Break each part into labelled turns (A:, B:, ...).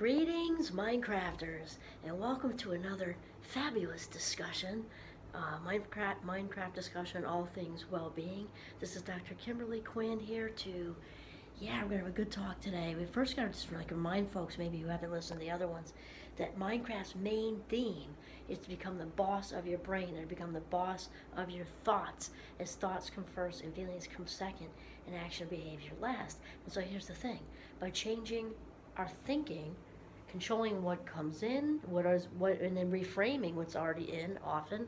A: Greetings, Minecrafters, and welcome to another fabulous discussion, Minecraft discussion, all things well-being. This is Dr. Kimberly Quinn here we're going to have a good talk today. We first got to just remind folks, maybe who haven't listened to the other ones, that Minecraft's main theme is to become the boss of your brain and become the boss of your thoughts, as thoughts come first and feelings come second and action and behavior last. And so here's the thing, by changing our thinking, controlling what comes in, and then reframing what's already in often,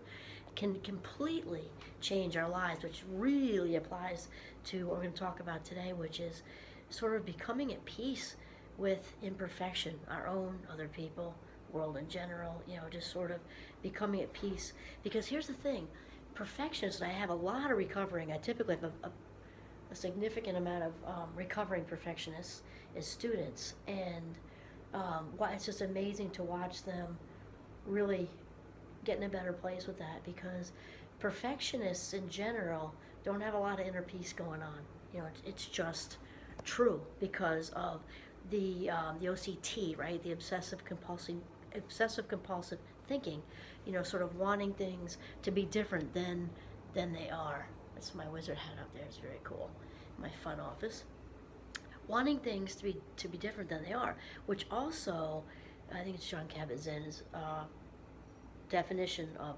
A: can completely change our lives, which really applies to what we're going to talk about today, which is sort of becoming at peace with imperfection, our own, other people, world in general, just sort of becoming at peace. Because here's the thing, perfectionists, and I have a lot of recovering, I typically have a significant amount of recovering perfectionists as students, and it's just amazing to watch them really get in a better place with that, because perfectionists in general don't have a lot of inner peace going on. It's just true because of the OCT, right? The obsessive compulsive thinking. Sort of wanting things to be different than they are. That's my wizard hat up there. It's very cool. My fun office. Wanting things to be different than they are, which also, I think it's John Kabat-Zinn's definition of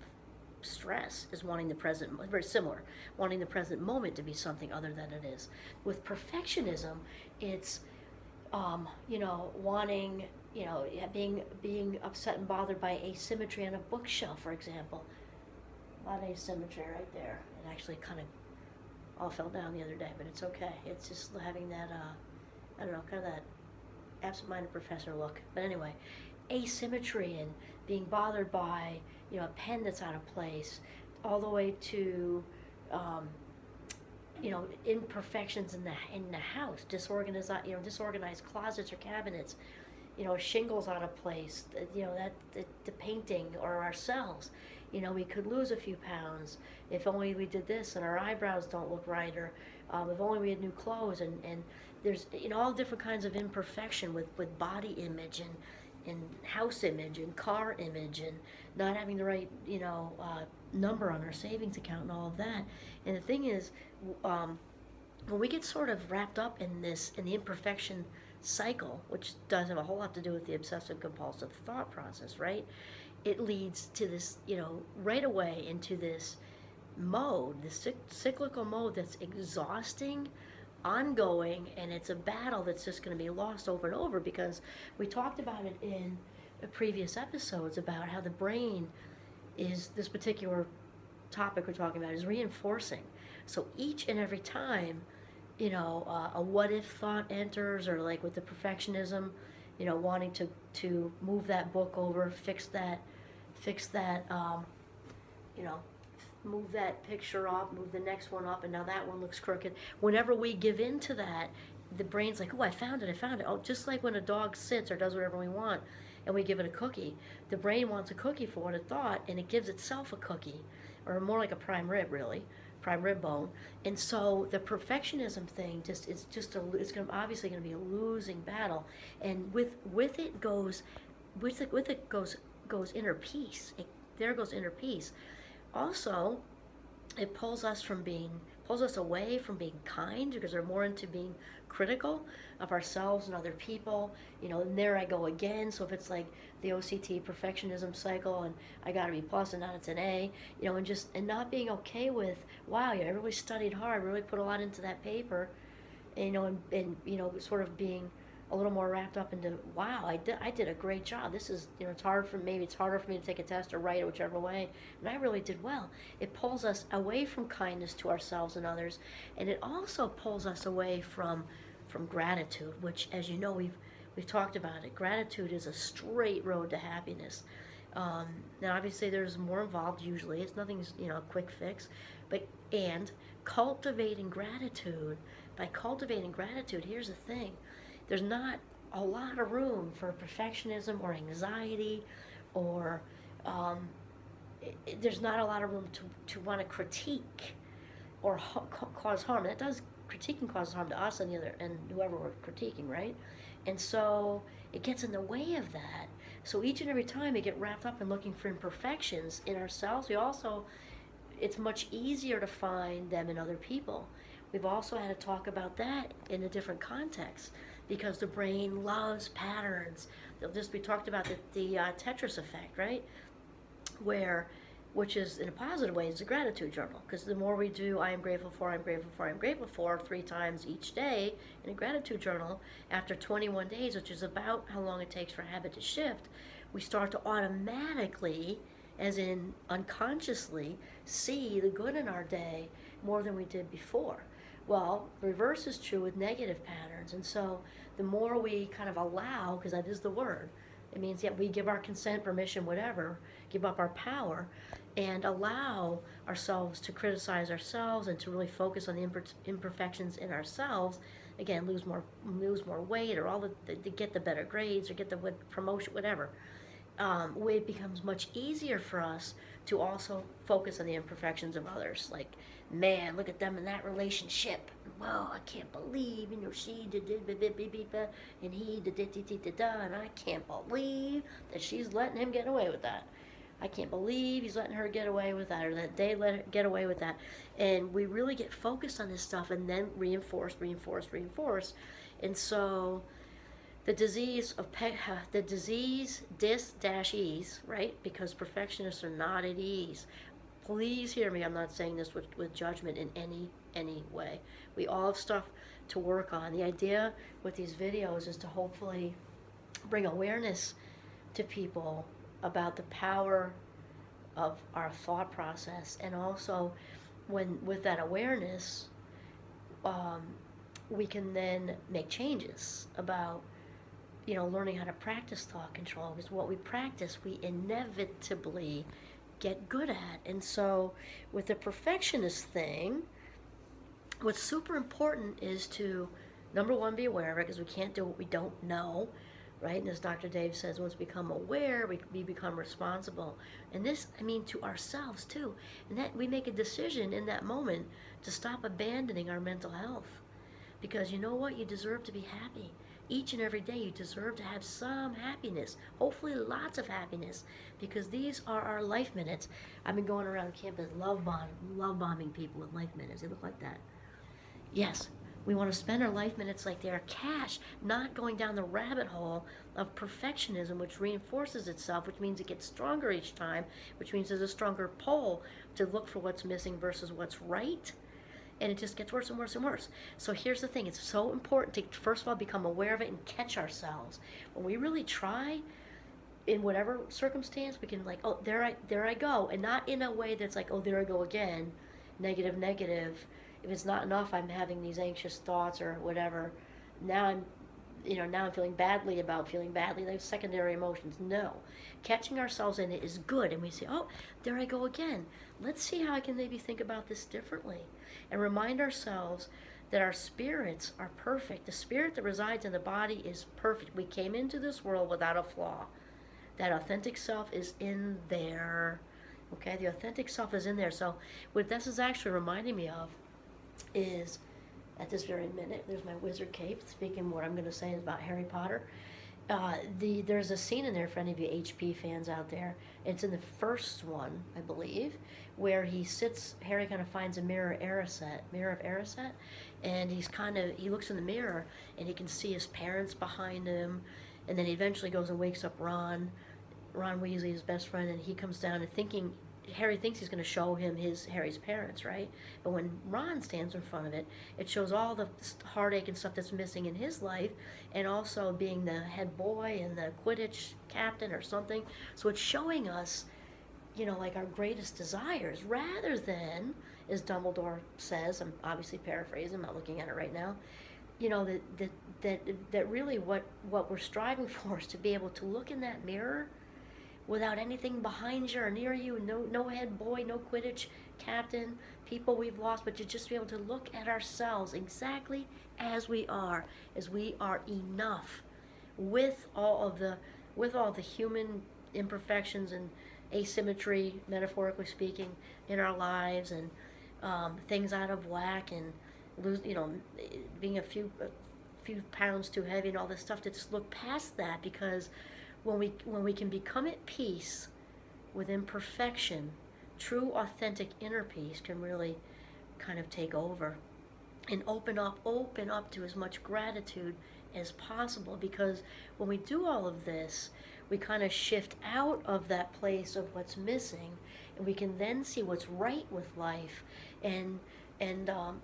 A: stress is wanting the present, very similar, wanting the present moment to be something other than it is. With perfectionism, it's wanting, being upset and bothered by asymmetry on a bookshelf, for example. A lot of asymmetry right there. It actually kind of all fell down the other day, but it's okay. It's just having that, kind of that absent-minded professor look. But anyway, asymmetry and being bothered by, a pen that's out of place, all the way to, imperfections in the house, disorganized closets or cabinets, shingles out of place, the painting or ourselves. We could lose a few pounds if only we did this, and our eyebrows don't look right, or if only we had new clothes, and there's all different kinds of imperfection with body image and house image and car image and not having the right number on our savings account and all of that. And the thing is, when we get sort of wrapped up in the imperfection cycle, which does have a whole lot to do with the obsessive compulsive thought process, right? It leads to this, right away into this mode, this cyclical mode that's exhausting, ongoing, and it's a battle that's just going to be lost over and over, because we talked about it in previous episodes about how the brain is, this particular topic we're talking about is reinforcing. So each and every time, a what if thought enters, or like with the perfectionism, wanting to move that book over, fix that, move that picture up, move the next one up, and now that one looks crooked. Whenever we give in to that, the brain's like, oh, I found it. Oh, just like when a dog sits or does whatever we want, and we give it a cookie, the brain wants a cookie for what it thought, and it gives itself a cookie, or more like a prime rib, really, prime rib bone. And so the perfectionism thing obviously going to be a losing battle, and with it goes inner peace. There goes inner peace. Also, it pulls us away from being kind, because we're more into being critical of ourselves and other people. And there I go again. So if it's like the OCT perfectionism cycle, and I got to be plus, and now it's an A, and not being okay with, wow, I really studied hard, really put a lot into that paper, and sort of being a little more wrapped up into, wow, I did a great job. This is, it's harder for me to take a test or write it, whichever way, and I really did well. It pulls us away from kindness to ourselves and others, and it also pulls us away from gratitude, which, as you know, we've talked about it. Gratitude is a straight road to happiness. Now, obviously, there's more involved. Usually, it's nothing's a quick fix, and cultivating gratitude. By cultivating gratitude, here's the thing. There's not a lot of room for perfectionism or anxiety, or there's not a lot of room to want to critique or cause harm. That does, critiquing causes harm to us and whoever we're critiquing, right? And so it gets in the way of that. So each and every time we get wrapped up in looking for imperfections in ourselves, we also, it's much easier to find them in other people. We've also had to talk about that in a different context because the brain loves patterns. We talked about the Tetris effect, right? Where, which is in a positive way, is a gratitude journal. Because the more we do, I am grateful for, I'm grateful for, I'm grateful for, 3 times each day in a gratitude journal, after 21 days, which is about how long it takes for a habit to shift, we start to automatically, as in unconsciously, see the good in our day more than we did before. Well, the reverse is true with negative patterns. And so the more we kind of allow, because that is the word, it means that we give our consent, permission, whatever, give up our power, and allow ourselves to criticize ourselves and to really focus on the imperfections in ourselves. Again, lose more weight, or to get the better grades, or get the promotion, whatever. It becomes much easier for us to also focus on the imperfections of others. Like, man, look at them in that relationship. Well, I can't believe, she did and he did, and I can't believe that she's letting him get away with that. I can't believe he's letting her get away with that, or that they let her get away with that. And we really get focused on this stuff and then reinforce. And so the disease of the disease dis-ease, right? Because perfectionists are not at ease. Please hear me. I'm not saying this with judgment in any way. We all have stuff to work on. The idea with these videos is to hopefully bring awareness to people about the power of our thought process, and also with that awareness, we can then make changes about learning how to practice thought control, because what we practice, we inevitably get good at. And so with the perfectionist thing, what's super important is to, number one, be aware of it, because we can't do what we don't know, right? And as Dr. Dave says, once we become aware, we become responsible. And this, I mean, to ourselves too. And that we make a decision in that moment to stop abandoning our mental health. Because you know what? You deserve to be happy. Each and every day you deserve to have some happiness, hopefully lots of happiness, because these are our life minutes. I've been going around campus love bombing people with life minutes. They look like that. Yes, we want to spend our life minutes like they are cash, not going down the rabbit hole of perfectionism, which reinforces itself, which means it gets stronger each time, which means there's a stronger pull to look for what's missing versus what's right. And it just gets worse and worse and worse. So here's the thing. It's so important to, first of all, become aware of it and catch ourselves. When we really try, in whatever circumstance, we can oh, there I go. And not in a way that's like, oh, there I go again, negative. If it's not enough, I'm having these anxious thoughts or whatever. Now I'm feeling badly about feeling badly. Like secondary emotions. No. Catching ourselves in it is good. And we say, oh, there I go again. Let's see how I can maybe think about this differently. And remind ourselves that our spirits are perfect. The spirit that resides in the body is perfect. We came into this world without a flaw. That authentic self is in there. Okay, the authentic self is in there. So what this is actually reminding me of is, at this very minute, there's my wizard cape. Speaking, what I'm going to say is about Harry Potter. There's a scene in there for any of you HP fans out there. It's in the first one, I believe, where Harry kind of finds a mirror of Erised, and he looks in the mirror and he can see his parents behind him, and then he eventually goes and wakes up Ron Weasley, his best friend, and he comes down and Harry thinks he's going to show him Harry's parents, right? But when Ron stands in front of it, it shows all the heartache and stuff that's missing in his life, and also being the head boy and the Quidditch captain or something. So it's showing us, like our greatest desires, rather than, as Dumbledore says, I'm obviously paraphrasing, I'm not looking at it right now, that really what we're striving for is to be able to look in that mirror without anything behind you or near you, no head boy, no Quidditch captain, people we've lost, but to just be able to look at ourselves exactly as we are enough, with all the human imperfections and asymmetry, metaphorically speaking, in our lives, and things out of whack, and being a few pounds too heavy and all this stuff, to just look past that, because when we can become at peace with imperfection, true authentic inner peace can really kind of take over and open up to as much gratitude as possible. Because when we do all of this, we kind of shift out of that place of what's missing, and we can then see what's right with life, and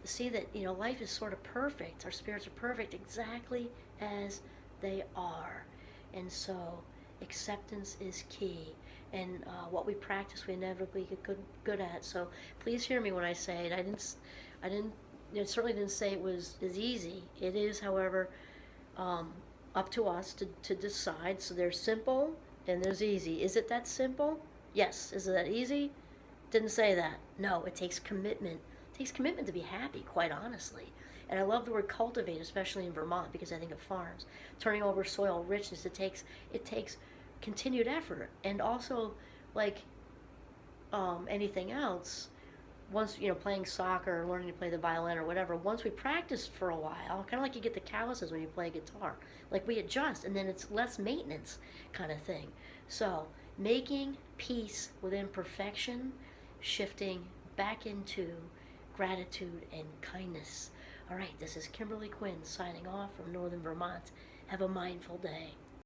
A: see that, life is sort of perfect. Our spirits are perfect exactly as they are. And so acceptance is key, and what we practice we inevitably get good at. So please hear me when I say it. I didn't certainly didn't say it was as easy. It is, however, up to us to decide. So there's simple and there's easy. Is it that simple? Yes. Is it that easy? Didn't say that. No, it takes commitment. It takes commitment to be happy, quite honestly. And I love the word cultivate, especially in Vermont, because I think of farms. Turning over soil richness, it takes continued effort. And also, like anything else, once, playing soccer or learning to play the violin or whatever, once we practice for a while, kind of like you get the calluses when you play guitar, like we adjust, and then it's less maintenance kind of thing. So making peace with imperfection, shifting back into gratitude and kindness. All right, this is Kimberly Quinn signing off from Northern Vermont. Have a mindful day.